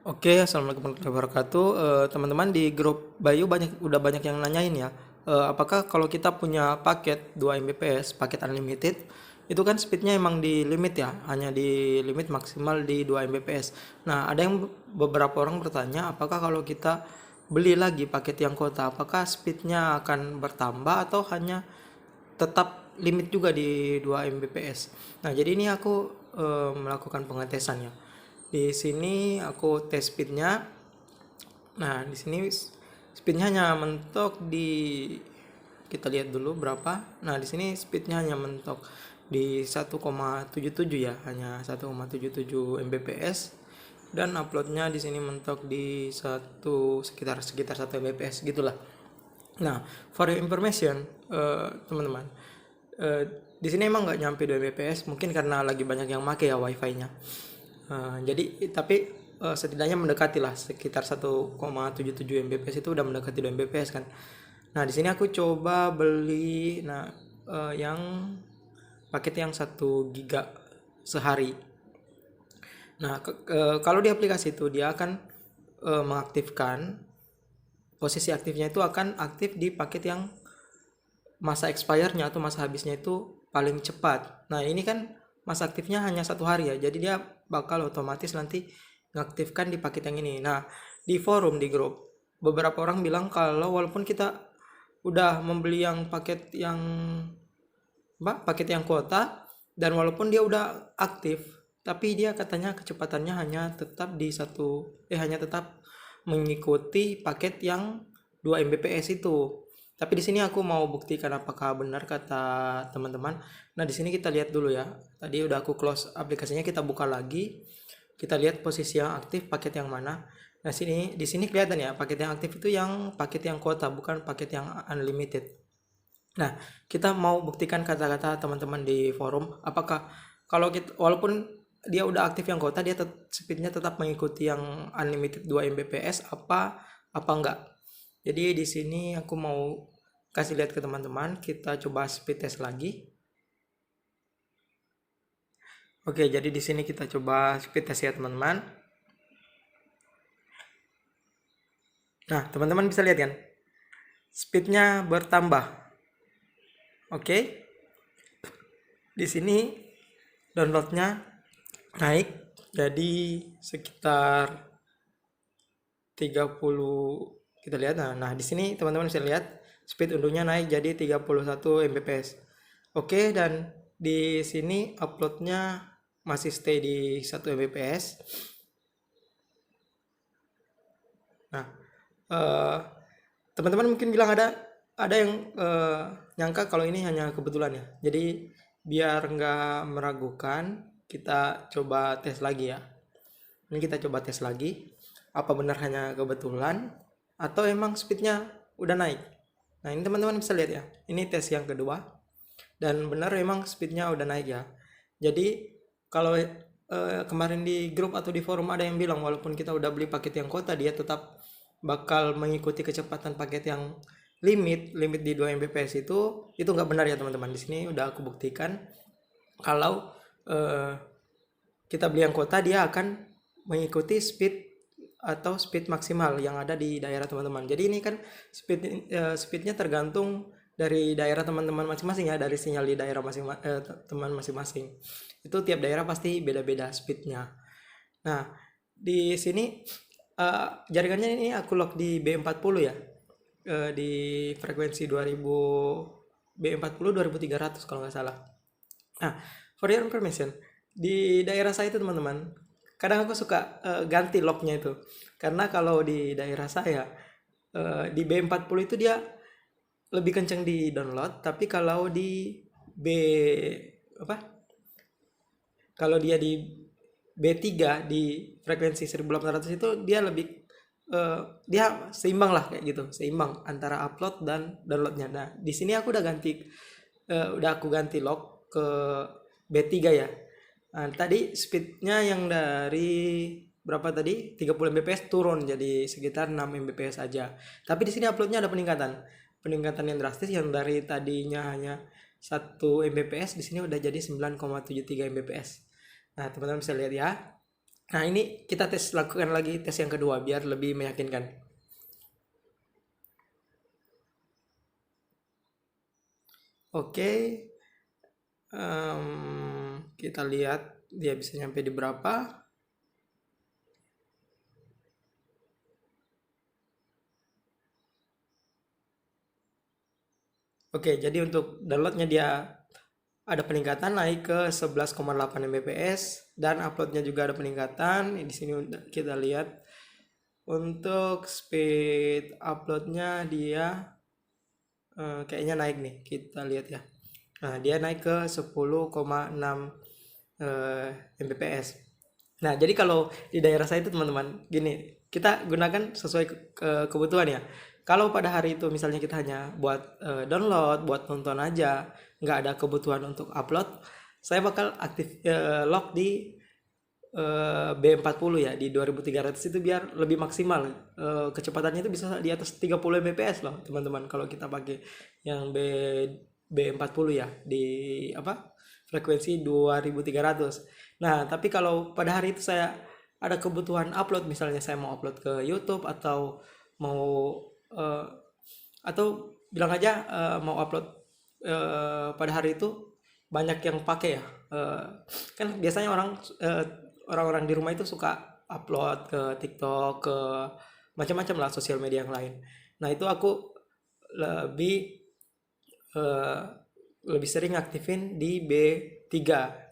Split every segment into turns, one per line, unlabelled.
Oke, assalamualaikum warahmatullahi wabarakatuh. Teman-teman di grup Bayu udah banyak yang nanyain ya. Apakah kalau kita punya paket 2 Mbps, paket unlimited, itu kan speednya emang di limit ya, hanya di limit maksimal di 2 Mbps. Nah, ada yang beberapa orang bertanya, apakah kalau kita beli lagi paket yang kuota, apakah speednya akan bertambah atau hanya tetap limit juga di 2 Mbps. Nah, jadi ini aku melakukan pengetesannya. Di sini aku tes speednya. Nah, di sini speednya hanya mentok di, kita lihat dulu berapa. Nah, di sini speednya hanya mentok di 1,77 ya, hanya 1,77 Mbps. Dan uploadnya di sini mentok di sekitar 1 Mbps gitulah. Nah, for your information, teman-teman, di sini emang nggak nyampe 2 Mbps, mungkin karena lagi banyak yang make ya wifi-nya. Jadi tapi setidaknya mendekati lah, sekitar 1,77 Mbps itu udah mendekati 2 Mbps kan. Nah, di sini aku coba beli yang paket yang 1 giga sehari. Nah, kalau di aplikasi itu dia akan mengaktifkan, posisi aktifnya itu akan aktif di paket yang masa expirednya atau masa habisnya itu paling cepat. Nah, ini kan masa aktifnya hanya 1 hari ya, jadi dia bakal otomatis nanti ngaktifkan di paket yang ini. Nah, di forum di grup beberapa orang bilang kalau walaupun kita udah membeli yang paket yang kuota, dan walaupun dia udah aktif, tapi dia katanya kecepatannya hanya tetap mengikuti paket yang 2 Mbps itu. Tapi di sini aku mau buktikan apakah benar kata teman-teman. Nah, di sini kita lihat dulu ya. Tadi udah aku close aplikasinya, kita buka lagi. Kita lihat posisi yang aktif paket yang mana. Nah, di sini kelihatan ya, paket yang aktif itu yang paket yang kuota, bukan paket yang unlimited. Nah, kita mau buktikan kata-kata teman-teman di forum, apakah kalau kita, walaupun dia udah aktif yang kuota, dia speednya tetap mengikuti yang unlimited 2 Mbps apa enggak. Jadi di sini aku mau kasih lihat ke teman-teman, kita coba speed test lagi. Oke, jadi di sini kita coba speed test ya teman-teman. Nah, teman-teman bisa lihat kan, speednya bertambah. Oke, di sini downloadnya naik jadi sekitar 30, kita lihat. Nah, di sini teman-teman bisa lihat speed unduhnya naik jadi 31 Mbps. Oke, dan di sini uploadnya masih stay di 1 Mbps. Nah, teman-teman mungkin bilang ada yang nyangka kalau ini hanya kebetulan ya. Jadi biar nggak meragukan, kita coba tes lagi ya. Ini kita coba tes lagi, apa benar hanya kebetulan atau emang speednya udah naik. Nah, ini teman-teman bisa lihat ya, ini tes yang kedua, dan benar emang speednya udah naik ya. Jadi kalau kemarin di grup atau di forum ada yang bilang walaupun kita udah beli paket yang kuota, dia tetap bakal mengikuti kecepatan paket yang limit di 2 Mbps, itu nggak benar ya teman-teman. Di sini udah aku buktikan kalau kita beli yang kuota, dia akan mengikuti speed maksimal yang ada di daerah teman-teman. Jadi ini kan speednya tergantung dari daerah teman-teman masing-masing ya, dari sinyal di daerah teman masing-masing. Itu tiap daerah pasti beda-beda speednya. Nah, di sini jaringannya ini aku lock di B40 ya, di frekuensi 2000, B40 2300 kalau nggak salah. Nah, for your information, di daerah saya itu teman-teman, kadang aku suka ganti locknya itu, karena kalau di daerah saya di B40 itu dia lebih kenceng di download, tapi kalau di B apa? Kalau dia di B3 di frekuensi 1800 itu dia lebih dia seimbang lah kayak gitu, seimbang antara upload dan downloadnya. Nah, di sini aku ganti lock ke B3 ya. Nah, tadi speednya yang dari berapa tadi? 30 Mbps turun jadi sekitar 6 Mbps aja. Tapi di sini uploadnya ada peningkatan. Peningkatan yang drastis, yang dari tadinya hanya 1 Mbps di sini udah jadi 9,73 Mbps. Nah, teman-teman bisa lihat ya. Nah, ini kita lakukan lagi tes yang kedua biar lebih meyakinkan. Oke, kita lihat dia bisa nyampe di berapa. Oke, jadi untuk downloadnya dia ada peningkatan naik ke 11,8 Mbps dan uploadnya juga ada peningkatan. Di sini kita lihat untuk speed uploadnya dia kayaknya naik nih, kita lihat ya. Nah, dia naik ke 10,6 Mbps. Nah, jadi kalau di daerah saya itu teman-teman, gini, kita gunakan sesuai kebutuhan ya. Kalau pada hari itu misalnya kita hanya buat download, buat nonton aja, nggak ada kebutuhan untuk upload, saya bakal aktif lock di B40 ya, di 2300 itu biar lebih maksimal. Kecepatannya itu bisa di atas 30 Mbps loh teman-teman kalau kita pakai yang B40 ya, di frekuensi 2300. Nah, tapi kalau pada hari itu saya ada kebutuhan upload, misalnya saya mau upload ke YouTube atau mau eh, atau bilang aja mau upload pada hari itu banyak yang pakai ya. Kan biasanya orang-orang di rumah itu suka upload ke TikTok, ke macam-macam lah sosial media yang lain. Nah, itu aku lebih eh, lebih sering aktifin di B3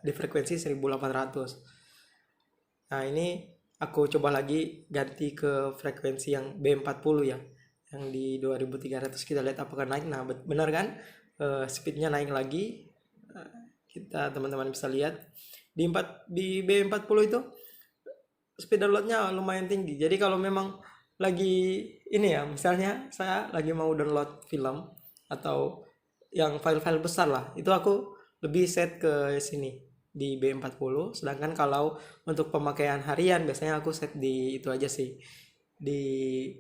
di frekuensi 1800. Nah, ini aku coba lagi ganti ke frekuensi yang B40 ya. Yang di 2300 kita lihat apakah naik. Nah, benar kan? Speednya naik lagi. Kita teman-teman bisa lihat di B40 itu speed downloadnya lumayan tinggi. Jadi kalau memang lagi ini ya, misalnya saya lagi mau download film atau yang file-file besar lah, itu aku lebih set ke sini di B40. Sedangkan kalau untuk pemakaian harian biasanya aku set di itu aja sih, di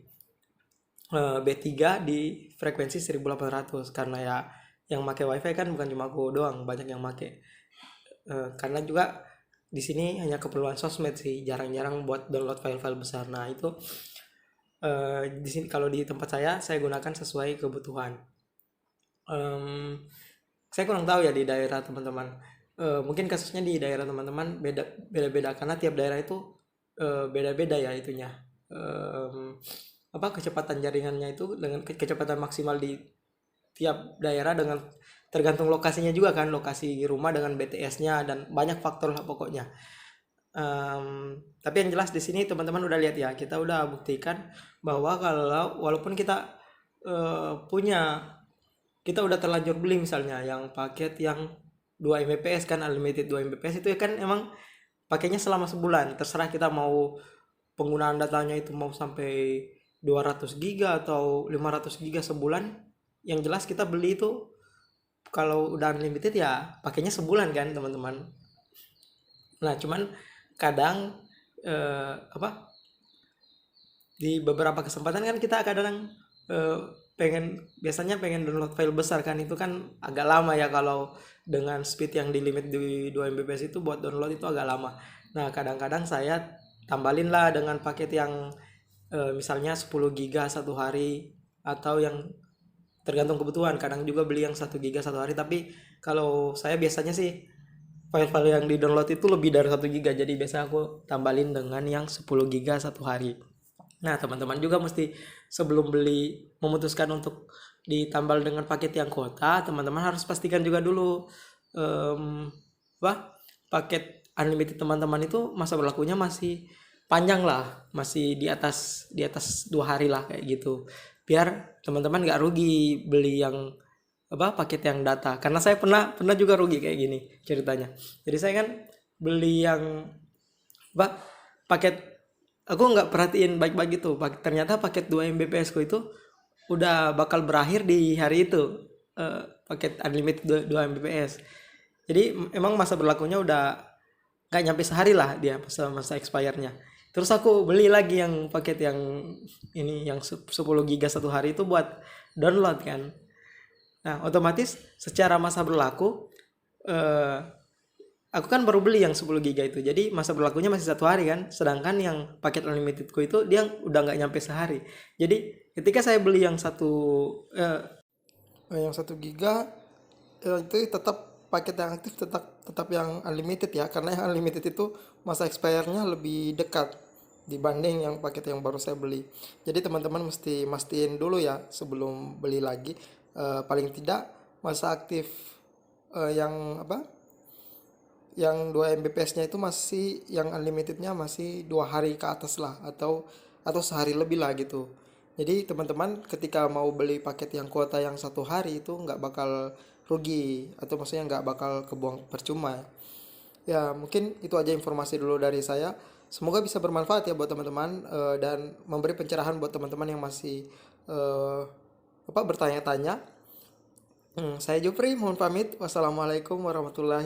B3 di frekuensi 1800, karena ya yang pakai wifi kan bukan cuma aku doang, banyak yang pakai. Karena juga di sini hanya keperluan sosmed sih, jarang-jarang buat download file-file besar. Nah, itu di sini kalau di tempat saya gunakan sesuai kebutuhan. Saya kurang tahu ya di daerah teman-teman. Mungkin kasusnya di daerah teman-teman beda-beda karena tiap daerah itu beda-beda ya itunya. Kecepatan jaringannya itu dengan kecepatan maksimal di tiap daerah dengan tergantung lokasinya juga kan, lokasi rumah dengan BTS-nya dan banyak faktor lah pokoknya. Tapi yang jelas di sini teman-teman udah lihat ya, kita udah buktikan bahwa kalau walaupun kita kita udah terlanjur beli misalnya yang paket yang 2 Mbps kan, unlimited 2 Mbps itu kan emang pakainya selama sebulan. Terserah kita mau penggunaan datanya itu mau sampai 200 giga atau 500 giga sebulan. Yang jelas kita beli itu kalau udah unlimited ya pakainya sebulan kan teman-teman. Nah, cuman kadang di beberapa kesempatan kan kita kadang biasanya pengen download file besar kan, itu kan agak lama ya kalau dengan speed yang di limit di 2 Mbps itu buat download itu agak lama. Nah, kadang-kadang saya tambalin lah dengan paket yang misalnya 10 giga satu hari, atau yang tergantung kebutuhan, kadang juga beli yang 1 giga satu hari. Tapi kalau saya biasanya sih file-file yang di download itu lebih dari 1 giga, jadi biasa aku tambalin dengan yang 10 giga satu hari. Nah, teman-teman juga mesti sebelum beli memutuskan untuk ditambal dengan paket yang kuota, teman-teman harus pastikan juga dulu paket unlimited teman-teman itu masa berlakunya masih panjang lah, masih di atas 2 hari lah kayak gitu. Biar teman-teman nggak rugi beli yang paket yang data. Karena saya pernah juga rugi kayak gini ceritanya. Jadi saya kan beli yang paket, aku nggak perhatiin baik-baik gitu. Ternyata paket 2 Mbps ku itu udah bakal berakhir di hari itu, paket unlimited 2 Mbps. Jadi emang masa berlakunya udah nggak nyampe sehari lah dia masa expirednya. Terus aku beli lagi yang paket yang ini yang 10 giga satu hari itu buat download kan. Nah, otomatis secara masa berlaku aku kan baru beli yang 10 giga itu, jadi masa berlakunya masih 1 hari kan, sedangkan yang paket unlimitedku itu dia udah nggak nyampe sehari. Jadi ketika saya beli yang 1 giga, itu tetap paket yang aktif, tetap tetap yang unlimited ya, karena yang unlimited itu masa expire-nya lebih dekat dibanding yang paket yang baru saya beli. Jadi teman-teman mesti mastiin dulu ya sebelum beli lagi. Paling tidak masa aktif yang apa? Yang 2 Mbps-nya itu masih, yang unlimitednya masih 2 hari ke atas lah, atau sehari lebih lah gitu. Jadi teman-teman ketika mau beli paket yang kuota yang 1 hari itu nggak bakal rugi, atau maksudnya nggak bakal kebuang percuma. Ya mungkin itu aja informasi dulu dari saya. Semoga bisa bermanfaat ya buat teman-teman, dan memberi pencerahan buat teman-teman yang masih bertanya-tanya. Saya Jupri mohon pamit. Wassalamualaikum warahmatullahi